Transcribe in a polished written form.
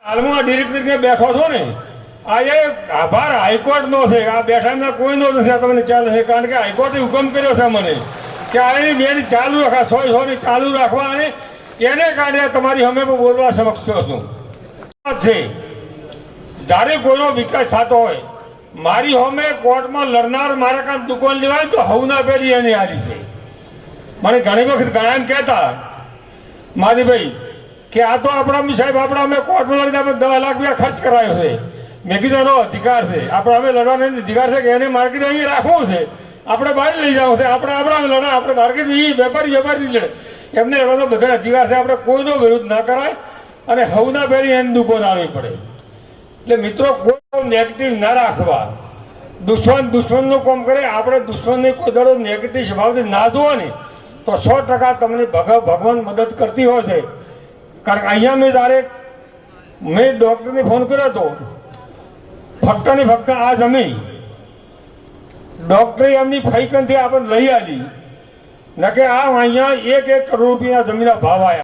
હાલમાં ડિરેક્ટરને બેઠો છો ને, આ એ આભાર હાઈકોર્ટનો છે. આ બેઠાના કોઈનો નથી. તમને ચાલે છે કારણ કે હાઈકોર્ટે હુકમ કર્યો છે મને કે આની બેન ચાલુ રાખવા 100 ચાલુ રાખવા, અને એને કારણે તમારી અમે બોલવા સમક્ષ છું. છે જ્યારે કોઈનો વિકાસ થતો હોય, મારી હોમે કોર્ટમાં લડનાર મારા કામ દુકાન લેવાય તો હવના પેલી એની હારી છે. મને ઘણી વખત ઘણા એમ કહેતા મારી ભાઈ કે આ તો આપણા સાહેબ આપણા અમે કોર્ટમાં લડીને આપણે 10 લાખ રૂપિયા ખર્ચ કરાયો છે. મેં કીધું એનો અધિકાર છે, આપણે અમે લડવાનો અધિકાર છે કે એને માર્કેટ અહીંયા રાખવું છે, આપણે બહાર લઈ જવું છે. આપણે લડા, આપણે માર્કેટ વેપારી લડે, એમને લડવાનો બધા અધિકાર છે. આપણે કોઈનો વિરોધ ના કરાય અને હવના પેલી એની દુકાન આવી પડે. એટલે મિત્રો કોઈ નેગેટિવ ના રાખવા. દુશ્મનનું કામ કરે, આપણે દુશ્મનને કોઈ દરરોજ નેગેટિવ સ્વભાવથી ના જોવો ને તો 100% તમને ભગવાન મદદ કરતી હોય છે. કારણ કે અહીંયા મેં ડૉક્ટરને ફોન કર્યો હતો, ફક્ત ને ફક્ત આ જમીન ડૉક્ટરે એમની ફૈકનથી આપણને લઈ આવી, ન કે આ અહીંયા 1 કરોડ રૂપિયાના જમીનના ભાવ આવ્યા.